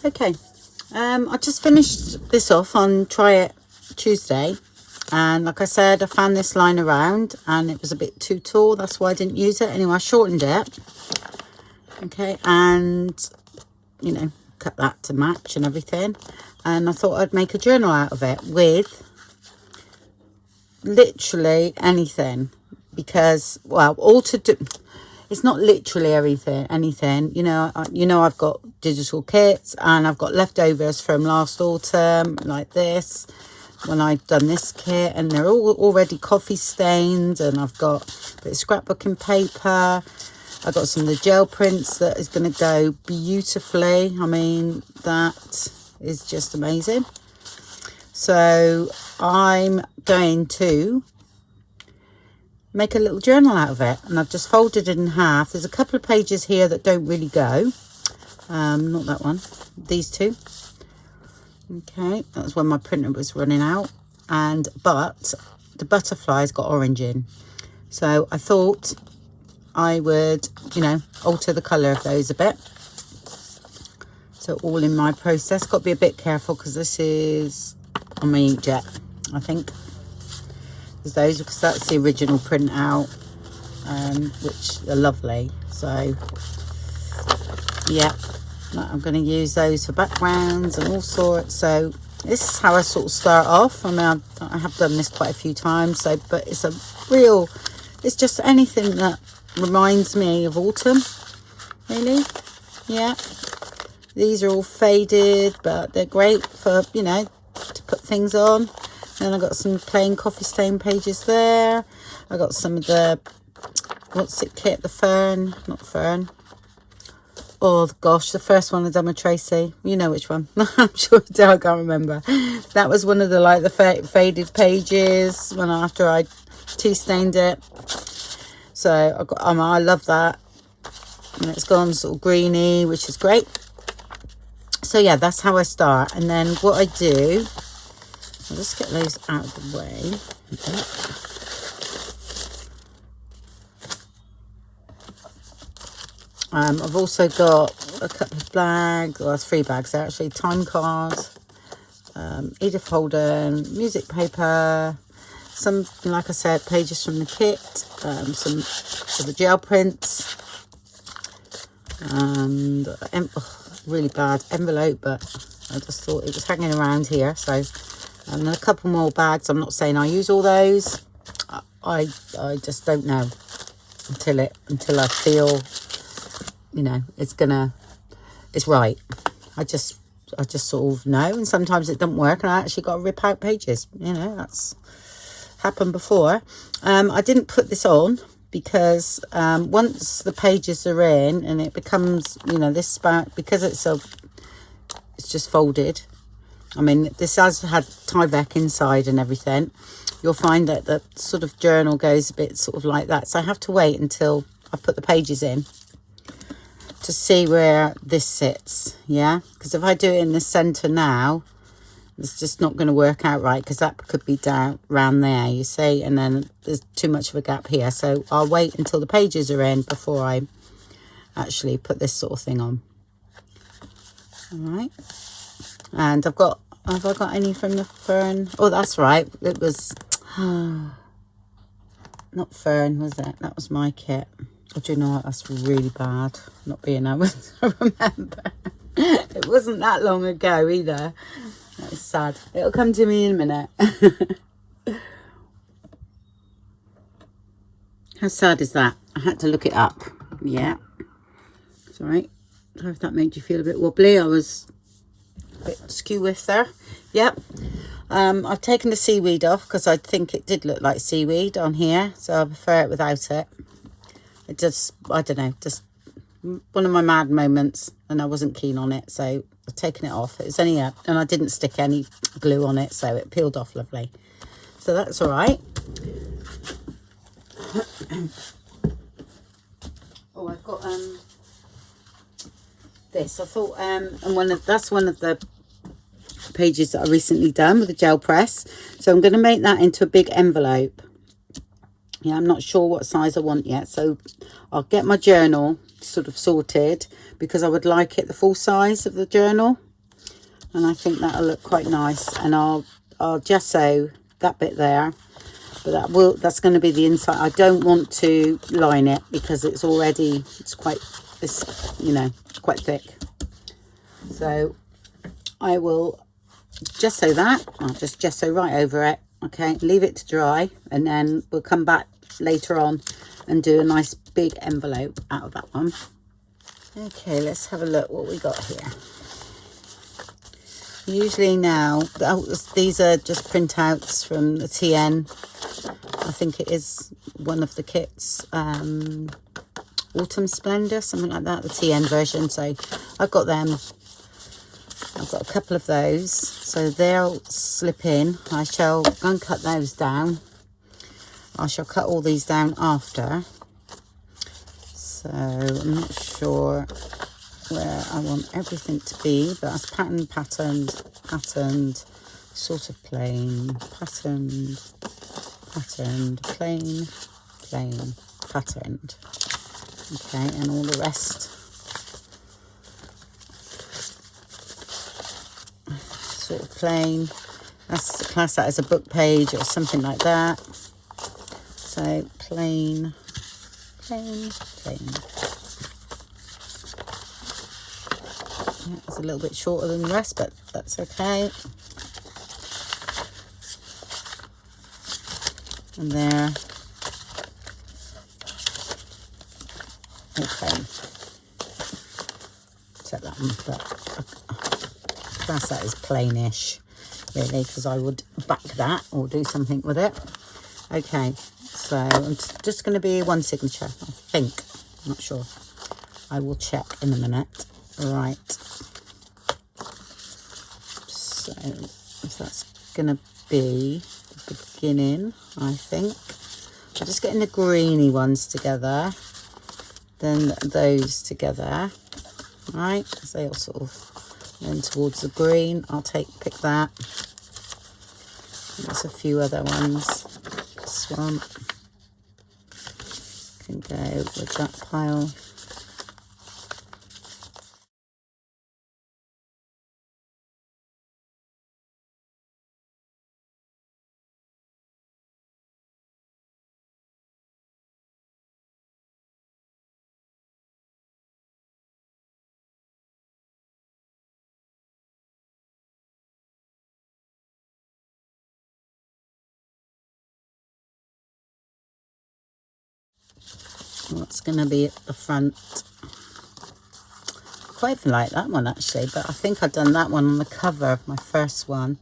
Okay, I just finished this off on Try It Tuesday, and like I said, I found this line around and it was a bit too tall, that's why I didn't use it. Anyway, I shortened it, okay, and you know, cut that to match and everything, and I thought I'd make a journal out of it with literally anything, because, well, all to do, it's not literally anything, you know. I've got digital kits and I've got leftovers from last autumn like this, when I've done this kit, and they're all already coffee stained, and I've got a bit of scrapbooking paper. I've got some of the gel prints that is going to go beautifully. I mean, that is just amazing. So I'm going to make a little journal out of it, and I've just folded it in half. There's a couple of pages here that don't really go. Not that one, these two. Okay, that's when my printer was running out, but the butterflies got orange in, so I thought I would, you know, alter the colour of those a bit. So all in my process. Got to be a bit careful because this is on my inkjet, I think. There's those, because that's the original printout, which are lovely. So yeah, I'm going to use those for backgrounds and all sorts. So this is how I sort of start off. I mean, I have done this quite a few times, so, but it's it's just anything that reminds me of autumn, really. Yeah, these are all faded, but they're great for, you know, to put things on. Then I got some plain coffee stain pages there. I got some of the, what's it kit, the fern, not fern. Oh gosh, the first one I done with Tracy. You know which one. I'm sure I do, I can't remember. That was one of the, like, the faded pages when after I tea stained it. So I love that. And it's gone sort of greeny, which is great. So yeah, that's how I start. And then what I do, I'll just get those out of the way. Okay. I've also got a couple of bags, well, 3 bags there actually, time cards, Edith Holden, music paper, some, like I said, pages from the kit, some of the gel prints, and really bad envelope, but I just thought it was hanging around here. So, and a couple more bags. I'm not saying I use all those. I just don't know until I feel, you know, it's right. I just sort of know, and sometimes it doesn't work, and I actually got to rip out pages. You know, that's happened before. I didn't put this on because once the pages are in and it becomes, you know, this back, because it's just folded. I mean, this has had Tyvek inside and everything. You'll find that the sort of journal goes a bit sort of like that. So I have to wait until I put the pages in to see where this sits. Yeah, because if I do it in the center now, it's just not going to work out right, because that could be down around there, you see, and then there's too much of a gap here. So I'll wait until the pages are in before I actually put this sort of thing on. All right. And have I got any from the fern? Oh, that's right, it was not fern, was it? That was my kit. Oh, do you know what, that's really bad, not being able to remember. It wasn't that long ago either. That is sad. It'll come to me in a minute. How sad is that? I had to look it up. Yeah, it's all right. Sorry if that made you feel a bit wobbly. I was a bit skew with there. Yep. I've taken the seaweed off because I think it did look like seaweed on here, so I prefer it without it. It just, I don't know, just one of my mad moments, and I wasn't keen on it, so I've taken it off. It was only and I didn't stick any glue on it, so it peeled off lovely. So that's all right. Oh, I've got this. I thought and that's one of the pages that I recently done with the gel press. So I'm going to make that into a big envelope. Yeah, I'm not sure what size I want yet, so I'll get my journal sort of sorted, because I would like it the full size of the journal. and I think that'll look quite nice. And I'll gesso that bit there, but that's going to be the inside. I don't want to line it because it's quite quite thick. So I will gesso that. I'll just gesso right over it. Okay, leave it to dry, and then we'll come back later on and do a nice big envelope out of that one. Okay, let's have a look what we got here. Usually now, these are just printouts from the TN. I think it is one of the kits, Autumn Splendor, something like that, the TN version. So I've got them. I've got a couple of those, so they'll slip in. I shall go and cut those down. I shall cut all these down after. So I'm not sure where I want everything to be, but that's patterned, sort of plain, patterned, plain, patterned. Okay, and all the rest sort of plain. That's class that as a book page or something like that. So plain. Yeah, it's a little bit shorter than the rest, but that's okay. And there. Okay. Set that one, but class that is plainish, really, because I would back that or do something with it. Okay, so it's just going to be one signature, I think. I'm not sure. I will check in a minute. Right. So if that's going to be the beginning, I think. I'm just getting the greeny ones together, then those together. Right, so they all sort of then towards the green. I'll pick that. There's a few other ones. This one can go with that pile. What's going to be at the front? Quite like that one actually, but I think I've done that one on the cover of my first one,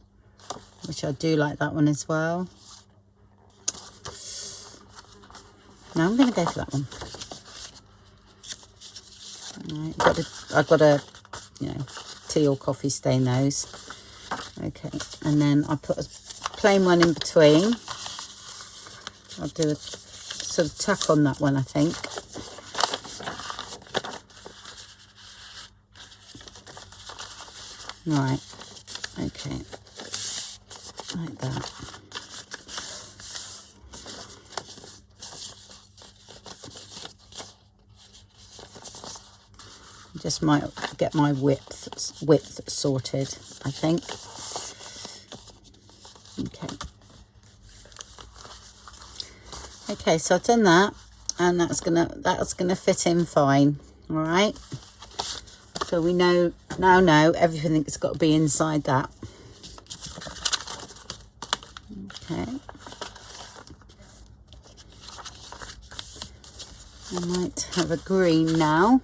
which I do like that one as well. No, I'm going to go for that one. Right, I've got a tea or coffee stain those. Okay, and then I put a plain one in between. I'll do a sort of tuck on that one, I think. Right, okay, like that. Just might get my width sorted, I think. Okay, so I've done that, and that's gonna fit in fine. All right. So we now know everything's got to be inside that. Okay. I might have a green now.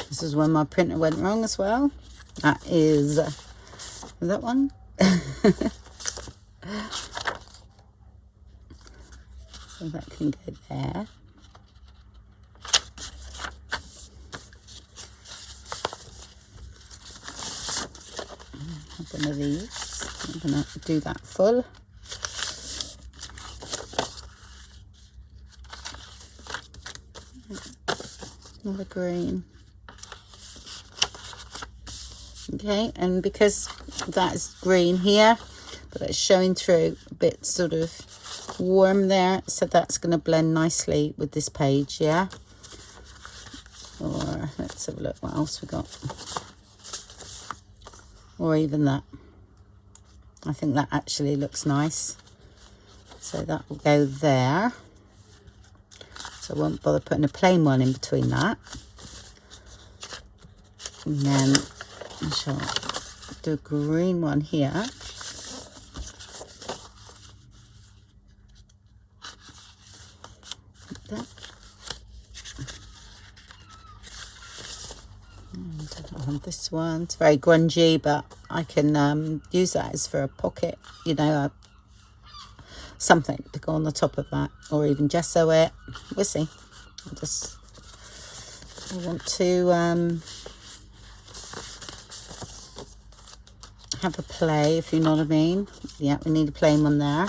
This is when my printer went wrong as well. That is that one. So that can go there. Have one of these. I'm going to do that full. Another green. Okay, and because that is green here, but it's showing through a bit sort of warm there, so that's going to blend nicely with this page. Yeah, or let's have a look what else we got, or even that. I think that actually looks nice, so that will go there. So I won't bother putting a plain one in between that. And then I shall do a green one here. Like that. And this one's very grungy, but I can use that as for a pocket, you know, something to go on the top of that, or even gesso it. We'll see. I want to have a play, if you know what I mean. Yeah, we need a plain one there. I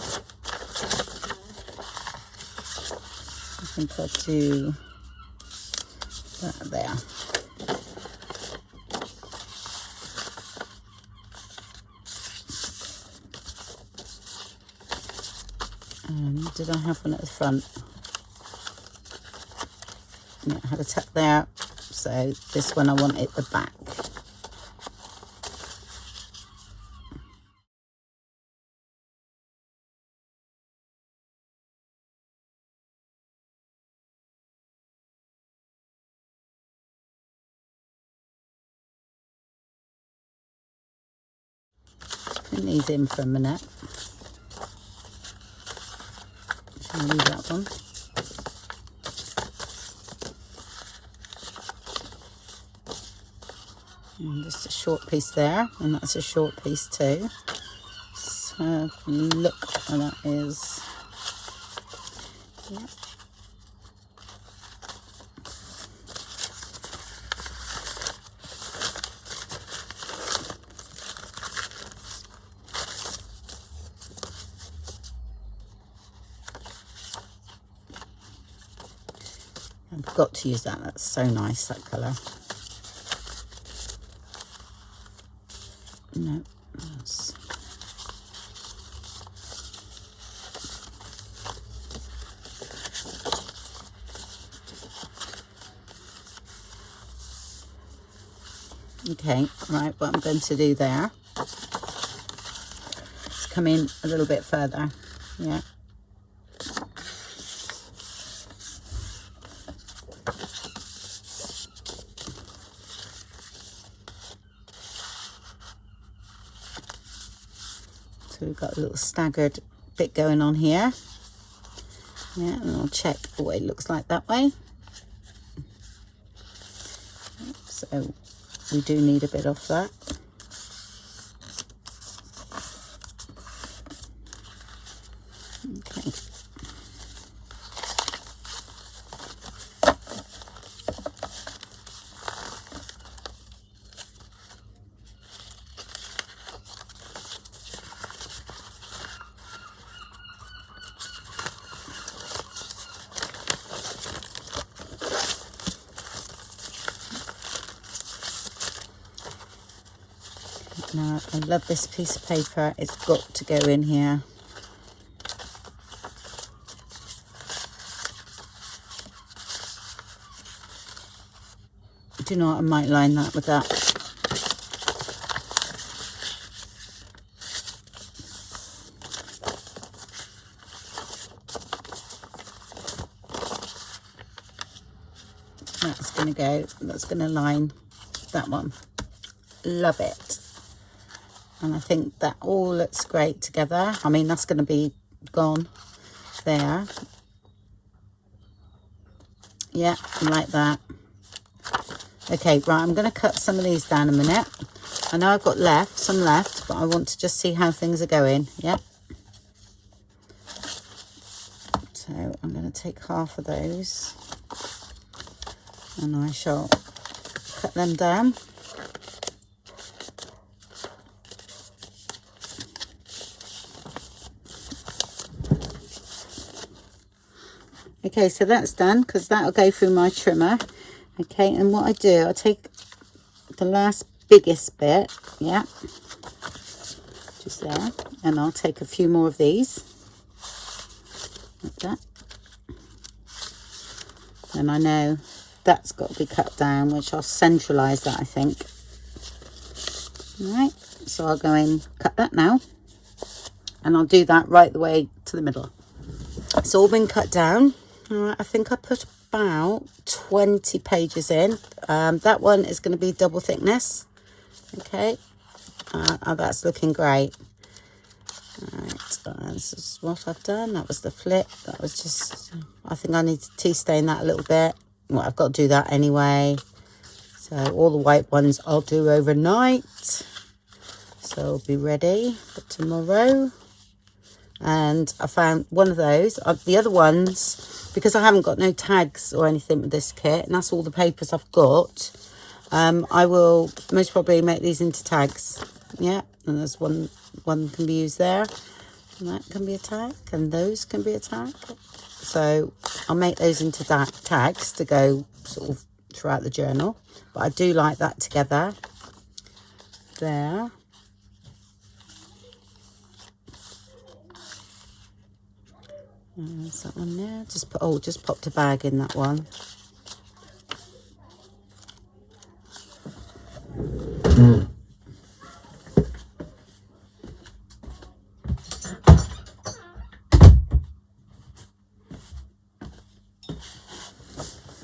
think I'll do that there. Did I have one at the front? Yeah, I had a tuck there, so this one I want at the back. Put these in for a minute. Shall I leave that one? And just a short piece there, and that's a short piece too. So look how that is. Yeah. I've got to use that. That's so nice, that colour. No, that's... Okay, right, what I'm going to do there is come in a little bit further. Yeah. So we've got a little staggered bit going on here. Yeah, and I'll check what it looks like that way. So we do need a bit off that. Okay. Now, I love this piece of paper. It's got to go in here. Do you know what? I might line that with that. That's going to go. That's going to line that one. Love it. And I think that all looks great together. I mean, that's going to be gone there. Yeah, like that. Okay, right, I'm going to cut some of these down a minute. I know I've got some left, but I want to just see how things are going. Yeah. So I'm going to take half of those and I shall cut them down. Okay, so that's done because that'll go through my trimmer. Okay, and what I do, I take the last biggest bit, yeah, just there. And I'll take a few more of these, like that. And I know that's got to be cut down, which I'll centralise that, I think. All right, so I'll go in, cut that now, and I'll do that right the way to the middle. It's all been cut down. All right, I think I put about 20 pages in. That one is going to be double thickness. Okay, that's looking great. All right, this is what I've done. That was the flip. That was just, I think I need to tea stain that a little bit. Well, I've got to do that anyway. So all the white ones I'll do overnight. So I'll be ready for tomorrow. And I found one of those. The other ones, because I haven't got no tags or anything with this kit, and that's all the papers I've got, I will most probably make these into tags. Yeah, and there's one can be used there, and that can be a tag, and those can be a tag. So I'll make those into tags to go sort of throughout the journal. But I do like that together. There. There's that one there. Just popped a bag in that one.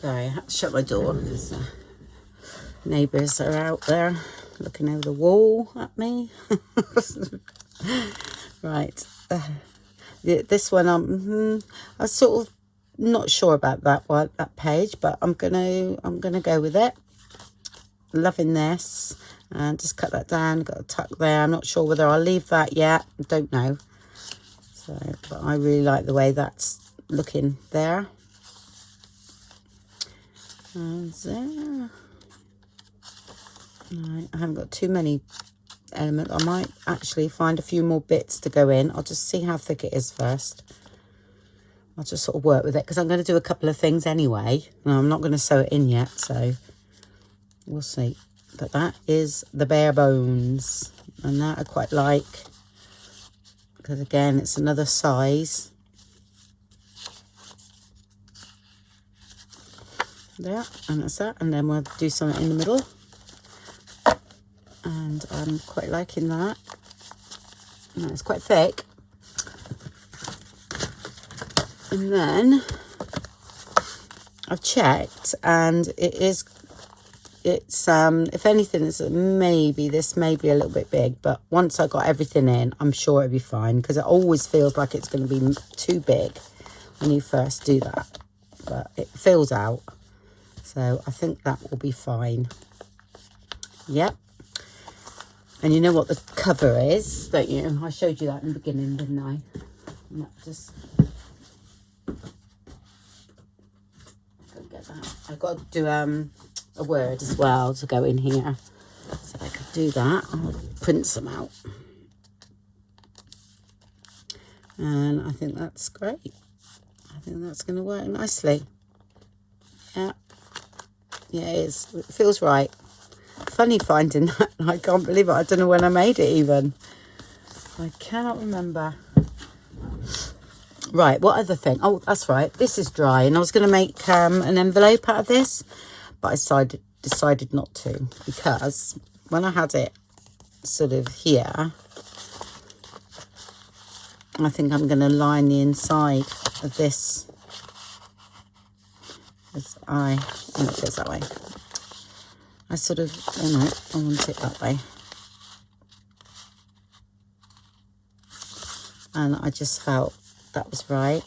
Sorry, I had to shut my door because neighbours are out there looking over the wall at me. Right. This one, I'm sort of not sure about that page, but I'm gonna go with it. Loving this, and just cut that down. Got a tuck there. I'm not sure whether I'll leave that yet. I don't know. So, but I really like the way that's looking there. And there. Right, I haven't got too many elements. I might actually find a few more bits to go in. I'll just see how thick it is first. I'll just sort of work with it because I'm going to do a couple of things anyway. No, I'm not going to sew it in yet, so we'll see. But that is the bare bones, and that I quite like because again it's another size. There, and that's that, and then we'll do something in the middle. And I'm quite liking that. And it's quite thick. And then I've checked, and it's if anything, it's maybe this may be a little bit big, but once I got everything in, I'm sure it'll be fine, because it always feels like it's going to be too big when you first do that, but it fills out, so I think that will be fine. Yep. And you know what the cover is, don't you? I showed you that in the beginning, didn't I? And that just... get that. I've got to do a word as well to go in here. So I could do that. I'll print some out. And I think that's great. I think that's going to work nicely. Yeah. Yeah, it is. It feels right. Funny finding that. I can't believe it. I don't know when I made it even. I cannot remember. Right, what other thing? Oh, that's right. This is dry, and I was going to make an envelope out of this, but I decided not to, because when I had it sort of here, I think I'm going to line the inside of this as it goes that way. I sort of, oh no, I want it that way. And I just felt that was right.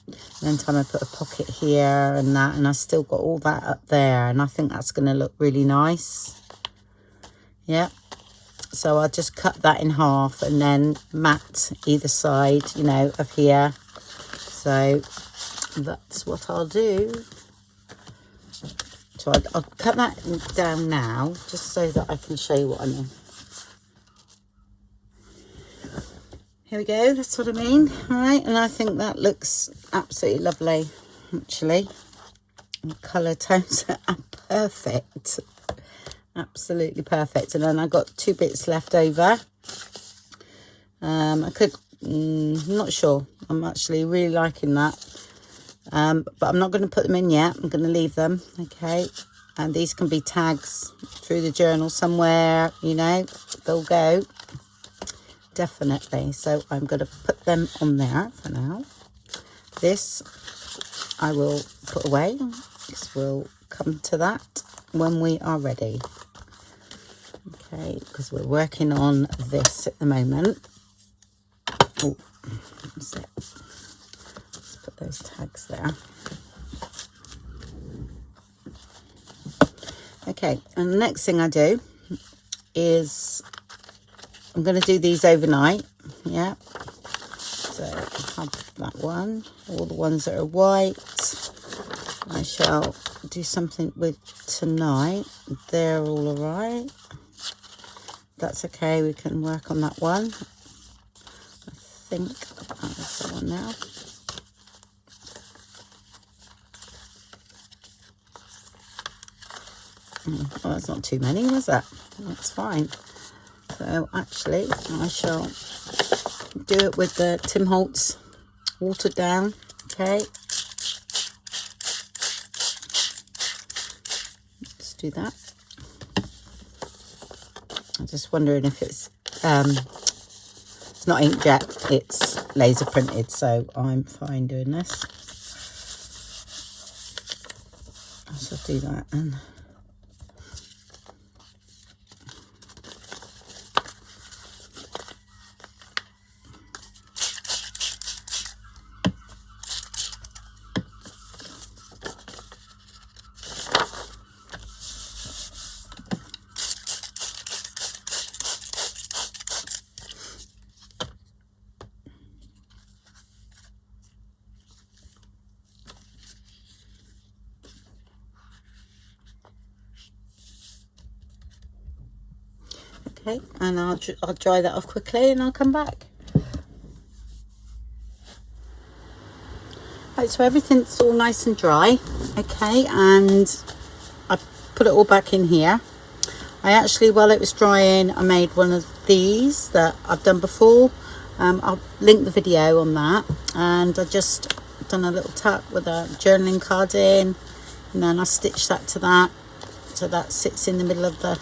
And then time I put a pocket here and that, and I still got all that up there, and I think that's going to look really nice. Yeah. So I'll just cut that in half and then mat either side, you know, of here. So that's what I'll do. So I'll cut that down now, just so that I can show you what I mean. Here we go, that's what I mean. All right, and I think that looks absolutely lovely, actually. The colour tones are perfect. Absolutely perfect. And then I got 2 bits left over. I could, not sure. I'm actually really liking that. But I'm not going to put them in yet. I'm going to leave them. Okay. And these can be tags through the journal somewhere, you know, they'll go. Definitely. So I'm going to put them on there for now. This I will put away. This will come to that when we are ready. Okay, because we're working on this at the moment. Oh, that's it. Let's put those tags there. Okay, and the next thing I do is I'm going to do these overnight. Yeah. So I have that one. All the ones that are white I shall do something with tonight. They're all alright. That's okay, we can work on that one. I think that's the one now. Well, that's not too many, was that? That's fine. So actually, I shall do it with the Tim Holtz watered down. Okay. Let's do that. I'm just wondering if it's not inkjet, it's laser printed, so I'm fine doing this. I shall do that and okay, and I'll dry that off quickly and I'll come back. Right, so everything's all nice and dry. Okay, and I put it all back in here. I actually, while it was drying, I made one of these that I've done before. I'll link the video on that. And I just done a little tap with a journaling card in, and then I stitched that to that, so that sits in the middle of the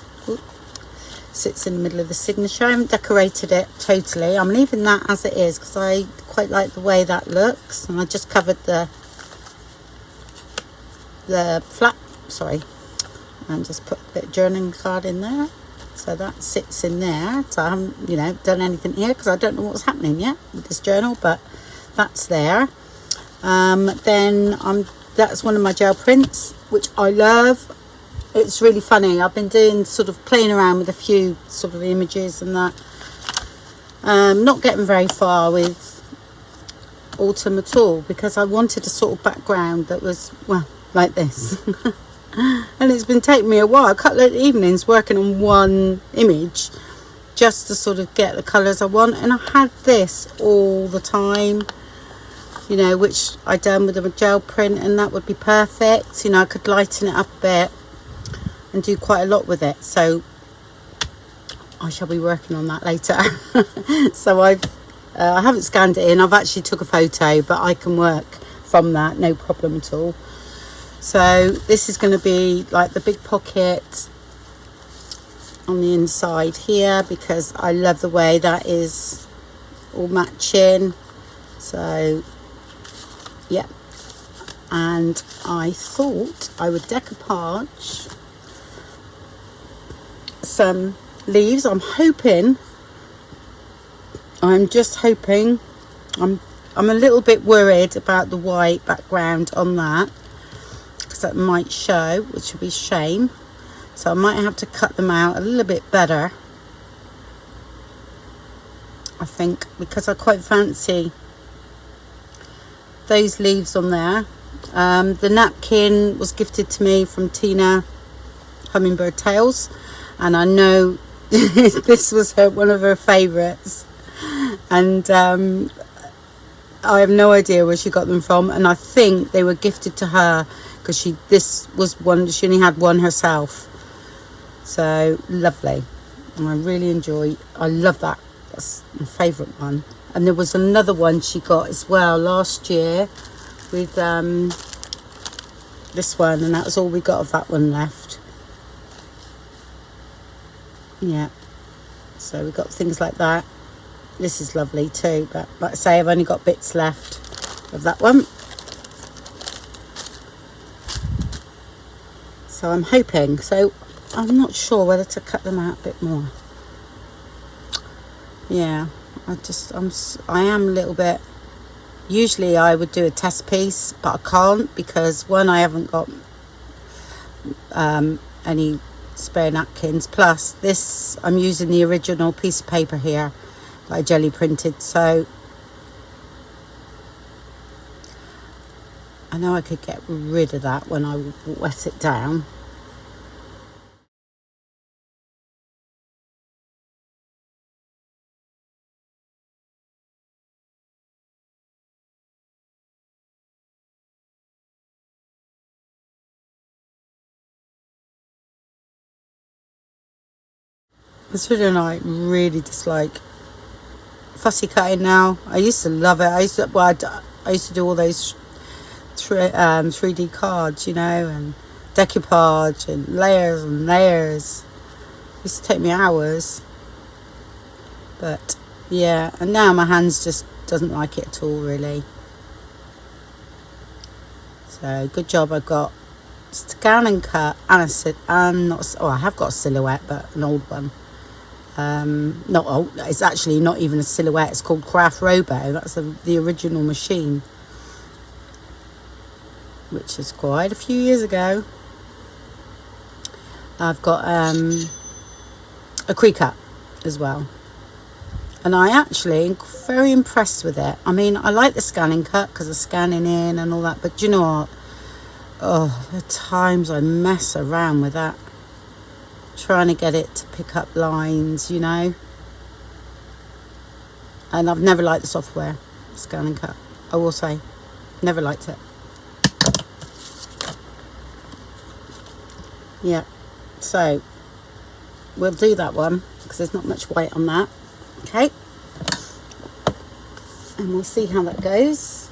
signature. I haven't decorated it totally. I'm leaving that as it is because I quite like the way that looks, and I just covered the flap, sorry, and just put a bit of journaling card in there, so that sits in there. So I haven't, you know, done anything here because I don't know what's happening yet with this journal, but that's there. Then that's one of my gel prints, which I love. It's really funny. I've been doing sort of playing around with a few sort of images and that. Not getting very far with autumn at all because I wanted a sort of background that was, well, like this. And it's been taking me a while, a couple of evenings working on one image just to sort of get the colours I want. And I had this all the time, you know, which I done with a gel print, and that would be perfect. You know, I could lighten it up a bit and do quite a lot with it. So I shall be working on that later. So I haven't scanned it in. I've actually took a photo, but I can work from that, no problem at all. So this is going to be like the big pocket on the inside here because I love the way that is all matching. So yeah, and I thought I would decoupage some leaves. I'm just hoping, I'm a little bit worried about the white background on that because that might show, which would be a shame. So I might have to cut them out a little bit better, I think, because I quite fancy those leaves on there. The napkin was gifted to me from Tina Hummingbird Tales, and I know this was one of her favourites, and I have no idea where she got them from, and I think they were gifted to her because this was one, she only had one herself. So lovely. And I really enjoy, I love that. That's my favourite one. And there was another one she got as well last year with this one, and that was all we got of that one left. Yeah, so we got things like that. This is lovely too, but like I say, I've only got bits left of that one. So I'm hoping, so I'm not sure whether to cut them out a bit more. Yeah, I am a little bit, usually I would do a test piece, but I can't because one, I haven't got any spare napkins, plus this, I'm using the original piece of paper here that I jelly printed, so I know I could get rid of that when I wet it down. It's really like really dislike fussy cutting now. I used to love it. I used to do all those 3D cards, you know, and decoupage and layers and layers. It used to take me hours. But yeah, and now my hands just doesn't like it at all, really. So good job. I've got scan and cut and I have got a silhouette, but an old one. Not old, it's actually not even a silhouette, it's called Craft Robo. That's the original machine, which is quite a few years ago. I've got a Cricut as well, and I actually am very impressed with it. I mean, I like the scanning cut because of scanning in and all that, but do you know what? Oh, the times I mess around with that, trying to get it to pick up lines, you know. And I've never liked the software, Scan and Cut. I will say, never liked it. Yeah, so we'll do that one because there's not much weight on that. Okay, and we'll see how that goes.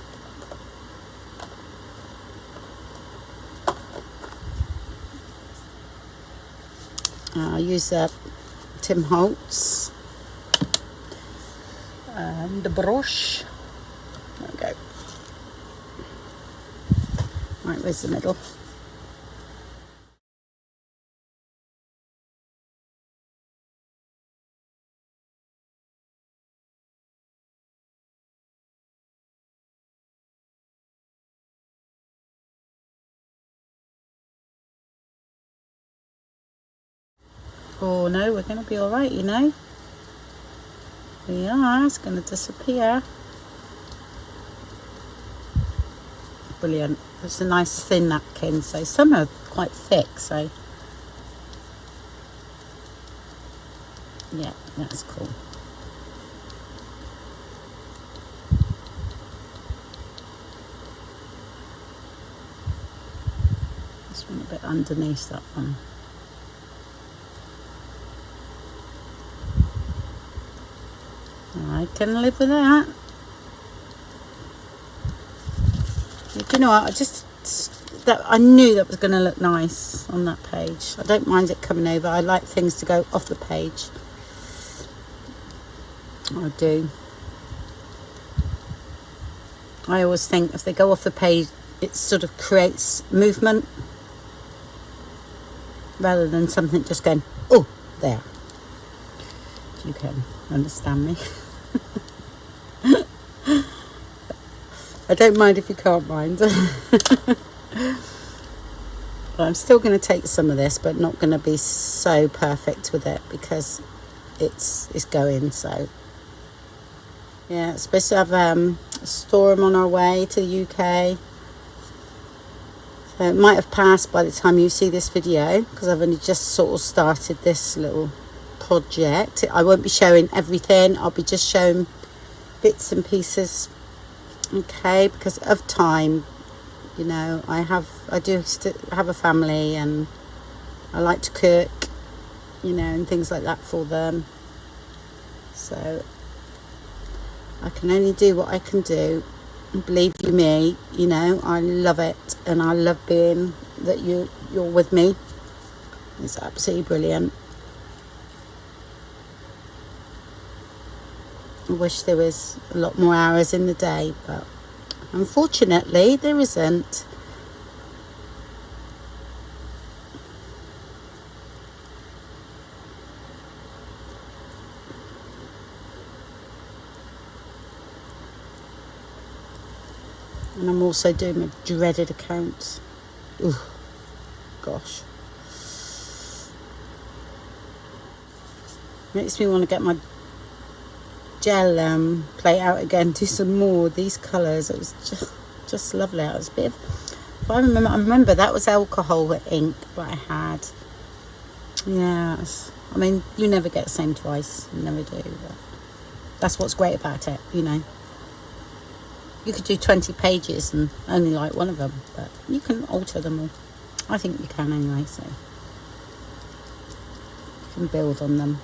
I'll use that Tim Holtz and the brush. There we go. Right, where's the middle? Oh no, we're going to be all right, you know. We are. It's going to disappear. Brilliant. It's a nice thin napkin, so some are quite thick, so yeah, that's cool. This one a bit underneath that one. I can live with that. Do you know what? I knew that was going to look nice on that page. I don't mind it coming over. I like things to go off the page. I do. I always think if they go off the page, it sort of creates movement rather than something just going, oh, there. You can understand me. I don't mind if you can't mind. But I'm still going to take some of this, but not going to be so perfect with it because it's going. So yeah, it's supposed to have a storm on our way to the UK. So it might have passed by the time you see this video because I've only just sort of started this little project. I won't be showing everything. I'll be just showing bits and pieces. Okay, because of time, you know, I do have a family and I like to cook you know, and things like that for them. So I can only do what I can do. And believe you me, you know, I love it, and I love being that you're with me. It's absolutely brilliant. I wish there was a lot more hours in the day, but unfortunately there isn't. And I'm also doing my dreaded accounts. Ooh, gosh. Makes me want to get my gel plate out again, do some more of these colours. It was just lovely. It was a bit of, if I remember that was alcohol ink that I had. Yeah, I mean, you never get the same twice. You never do. But that's what's great about it, you know. You could do 20 pages and only like one of them, but you can alter them all. I think you can anyway, so you can build on them.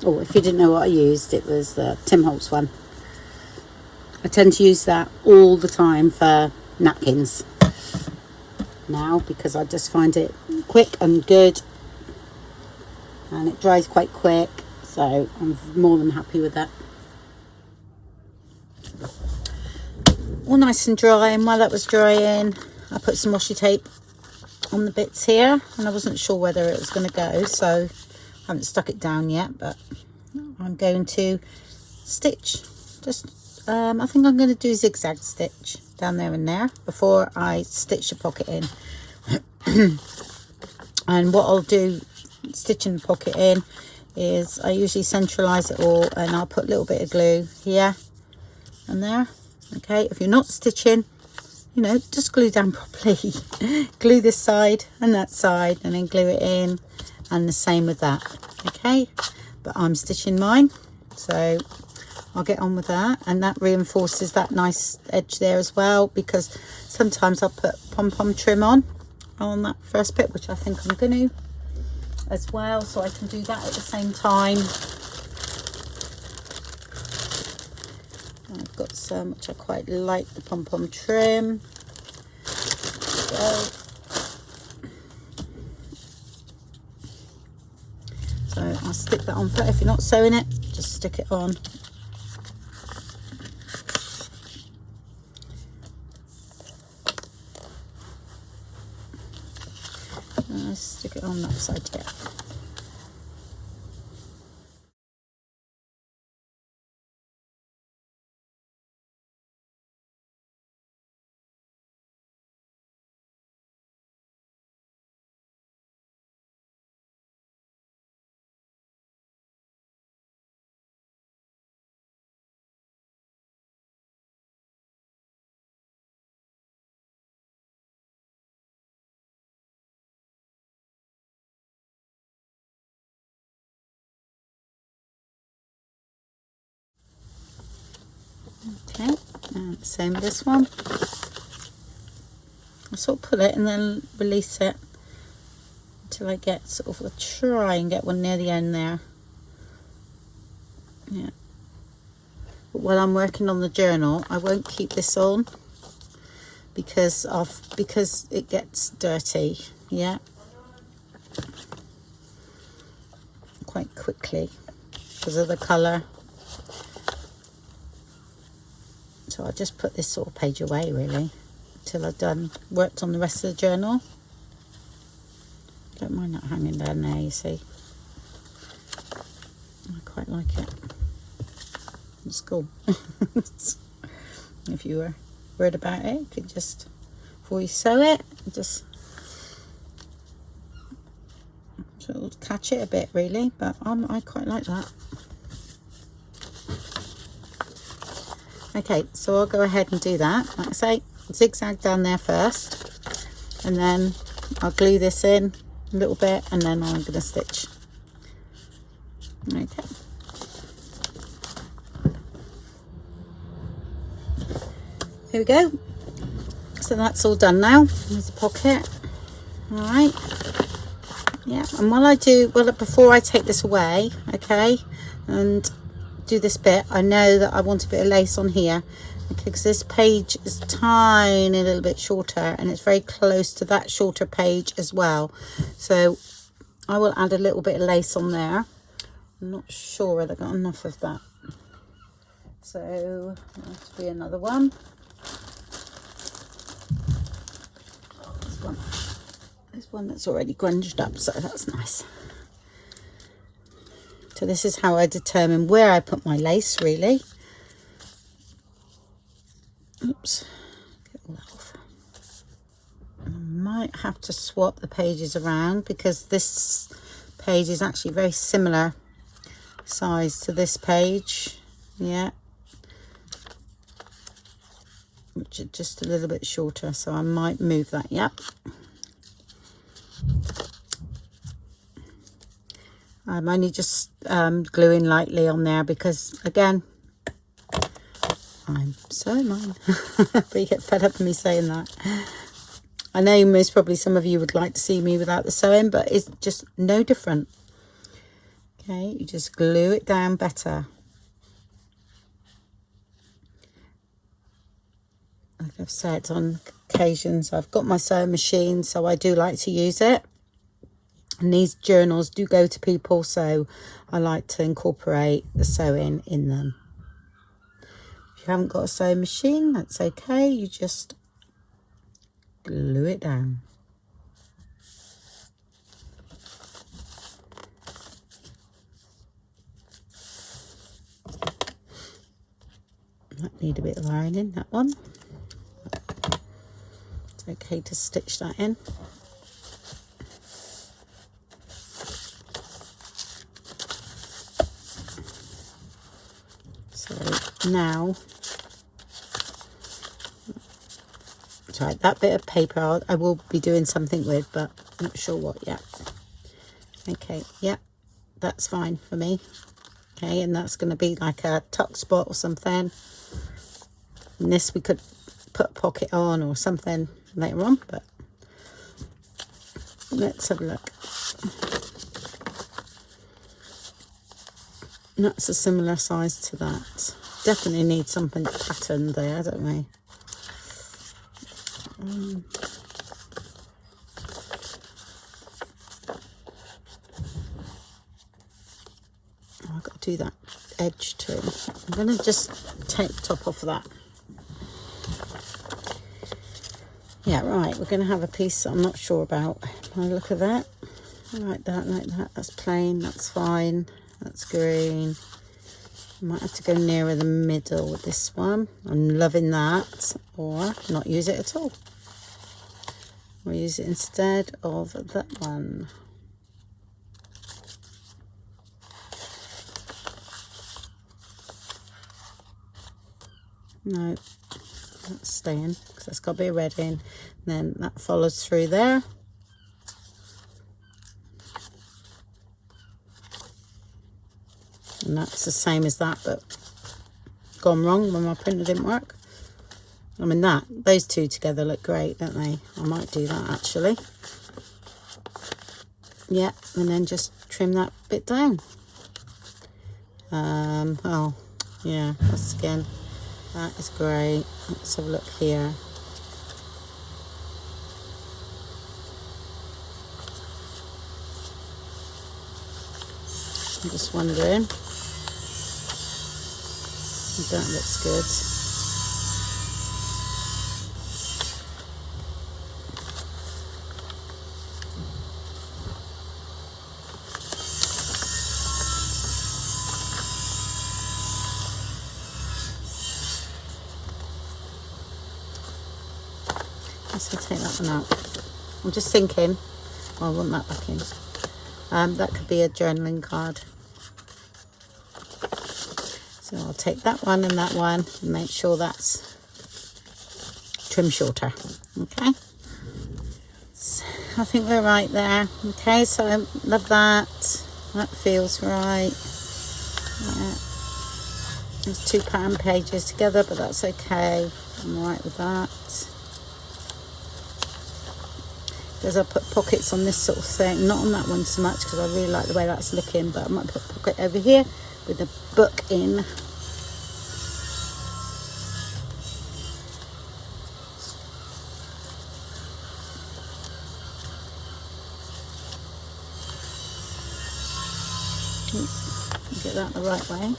Oh, if you didn't know what I used, it was the Tim Holtz one. I tend to use that all the time for napkins now, because I just find it quick and good, and it dries quite quick, so I'm more than happy with that. All nice and dry, and while that was drying, I put some washi tape on the bits here, and I wasn't sure whether it was going to go, so I haven't stuck it down yet, but I'm going to stitch. Just I think I'm going to do zigzag stitch down there and there before I stitch the pocket in. And what I'll do stitching the pocket in is I usually centralize it all, and I'll put a little bit of glue here and there. Okay, if you're not stitching, you know, just glue down properly. Glue this side and that side, and then glue it in, and the same with that. Okay, but I'm stitching mine, so I'll get on with that, and that reinforces that nice edge there as well, because sometimes I'll put pom-pom trim on that first bit, which I think I'm going to as well, so I can do that at the same time. I've got some which I quite like, the pom-pom trim. So I'll stick that on first. If you're not sewing it, just stick it on. Stick it on that side, yeah. Okay, and same with this one. I sort of pull it and then release it until I get sort of try and get one near the end there. Yeah. But while I'm working on the journal, I won't keep this on because it gets dirty. Yeah. Quite quickly because of the colour. So I'll just put this sort of page away really until I've worked on the rest of the journal. Don't mind that hanging down there, you see. I quite like it. It's cool. If you were worried about it, you could just, before you sew it, just sort of catch it a bit really, but I quite like that. Okay, so I'll go ahead and do that. Like I say, zigzag down there first, and then I'll glue this in a little bit, and then I'm going to stitch. Okay. Here we go. So that's all done now. There's the pocket. All right. Yeah, and before I take this away, okay, and do this bit, I know that I want a bit of lace on here, okay, because this page is tiny little bit shorter, and it's very close to that shorter page as well. So I will add a little bit of lace on there. I'm not sure whether I got enough of that. So there has to be another one. There's one that's already grunged up, so that's nice. So this is how I determine where I put my lace, really. Oops, get all that off. I might have to swap the pages around because this page is actually very similar size to this page. Yeah. Which is just a little bit shorter, so I might move that. Yep. I'm only just gluing lightly on there because, again, I'm so annoying. But you get fed up with me saying that. I know most probably some of you would like to see me without the sewing, but it's just no different. Okay, you just glue it down better. Like I've said on occasions, I've got my sewing machine, so I do like to use it. And these journals do go to people, so I like to incorporate the sewing in them. If you haven't got a sewing machine, that's okay. You just glue it down. Might need a bit of ironing, that one. It's okay to stitch that in. So now, sorry, that bit of paper I will be doing something with, but I'm not sure what yet. Okay, yeah, that's fine for me. Okay, and that's going to be like a tuck spot or something. And this we could put a pocket on or something later on, but let's have a look. And that's a similar size to that. Definitely need something patterned there, don't we? I've got to do that edge too. I'm going to just take the top off of that. Yeah, right, we're going to have a piece that I'm not sure about. Can I look at that? Like that, like that. That's plain, that's fine. That's green. I might have to go nearer the middle with this one. I'm loving that. Or not use it at all. We'll use it instead of that one. No, that's staying because that's got a bit of red in. And then that follows through there. And that's the same as that, but gone wrong when my printer didn't work. I mean, those two together look great, don't they? I might do that actually. Yeah, and then just trim that bit down. Oh, yeah, that's again, that is great. Let's have a look here. I'm just wondering. That looks good. Let's take that one out. I'm just thinking, I want that back in. That could be a journaling card. So I'll take that one and make sure that's trim shorter. Okay. So I think we're right there. Okay, so I love that. That feels right. Yeah. There's 2 pattern pages together, but that's okay. I'm alright with that. Because I put pockets on this sort of thing, not on that one so much because I really like the way that's looking, but I might put a pocket over here with the book in. Get that the right way.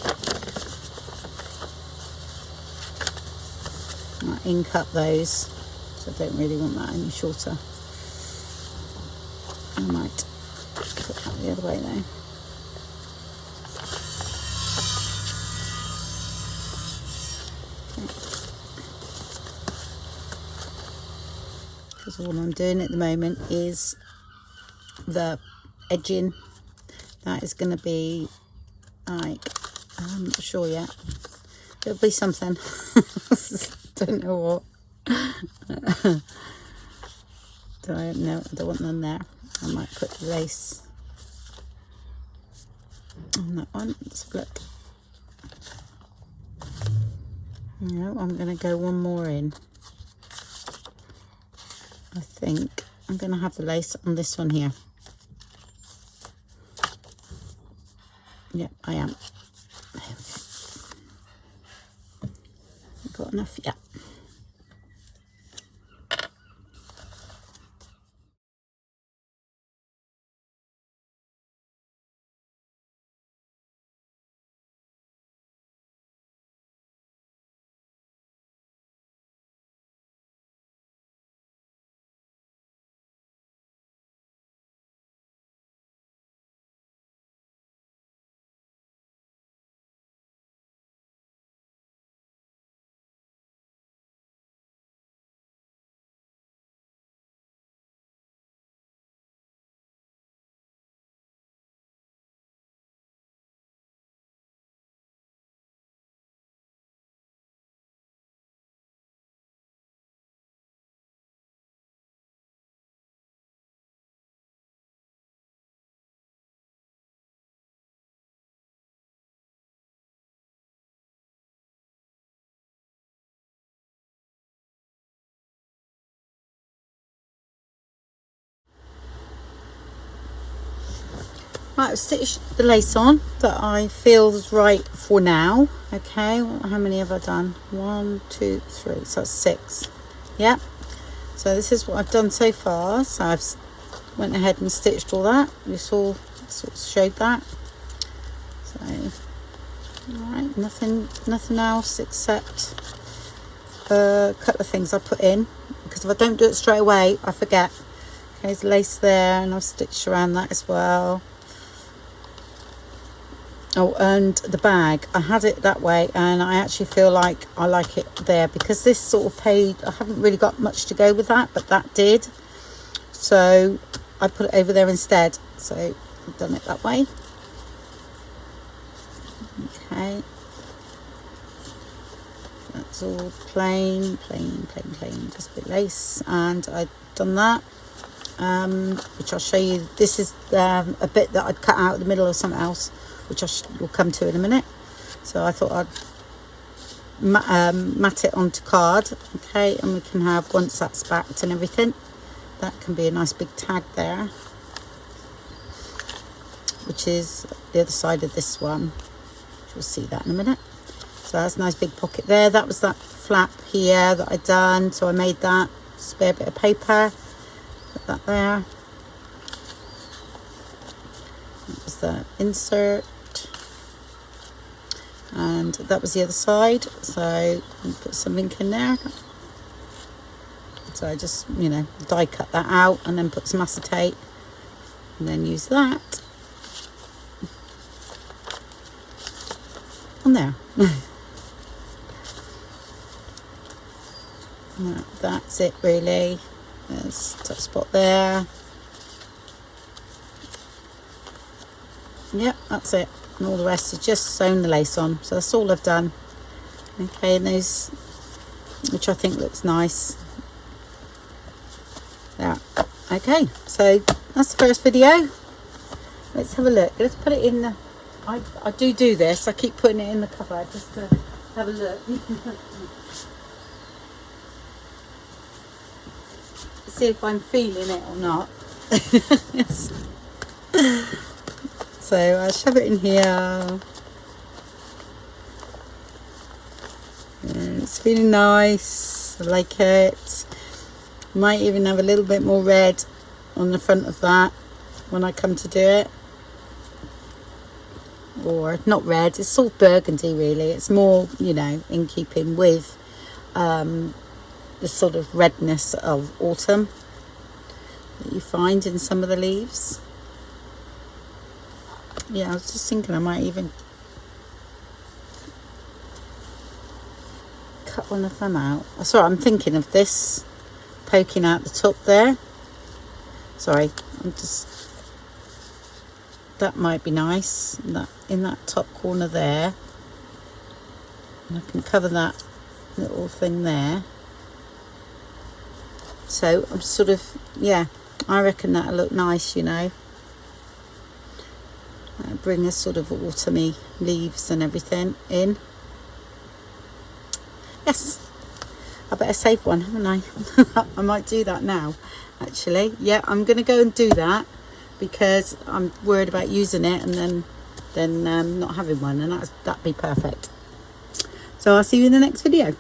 I might ink up those, so I don't really want that any shorter. I might put that the other way though. Because all I'm doing at the moment is the edging. That is going to be like, I'm not sure yet. It'll be something. Don't know what. Don't know. I don't want none there. I might put the lace on that one. Let's have a look. No, I'm going to go one more in. I think I'm going to have the lace on this one here. Yep, I am. There we go. Got enough? Yeah. Right, I've stitched the lace on that I feel is right for now. Okay, how many have I done? 1, 2, 3, so that's 6. Yep. So this is what I've done so far. So I've went ahead and stitched all that. You saw, sort of showed that. So, all right, nothing else except a couple of things I put in, because if I don't do it straight away, I forget. Okay, there's lace there, and I've stitched around that as well. Oh, and the bag, I had it that way, and I actually feel like I like it there, because this sort of page, I haven't really got much to go with that, but that did, so I put it over there instead. So I've done it that way. Okay, that's all plain, just a bit lace, and I've done that, which I'll show you. This is a bit that I'd cut out in the middle of something else, which will come to in a minute. So I thought I'd mat it onto card. Okay, and we can have, once that's backed and everything, that can be a nice big tag there, which is the other side of this one. You'll see that in a minute. So that's a nice big pocket there. That was that flap here that I'd done, so I made that spare bit of paper, put that there. That was the insert, and that was the other side, so I put some ink in there. So I just, you know, die cut that out and then put some acetate and then use that on there. That's it really. There's a top spot there. Yep, that's it. And all the rest is just sewn the lace on. So that's all I've done. Okay, and those, which I think looks nice. There. Okay, so that's the first video. Let's have a look. Let's put it in the I do this. I keep putting it in the cupboard just to have a look. See if I'm feeling it or not. So I'll shove it in here. It's feeling nice. I like it. Might even have a little bit more red on the front of that when I come to do it. Or not red, it's sort of burgundy really. It's more, you know, in keeping with the sort of redness of autumn that you find in some of the leaves. Yeah, I was just thinking I might even cut one of them out. Sorry, I'm thinking of this poking out the top there. Sorry, I'm just, that might be nice, that in that top corner there. And I can cover that little thing there. So I'm sort of, yeah, I reckon that'll look nice, you know. Bring a sort of autumny leaves and everything in. Yes, I better save one, haven't I? I might do that now, actually. Yeah, I'm going to go and do that because I'm worried about using it and then not having one, and that'd be perfect. So I'll see you in the next video.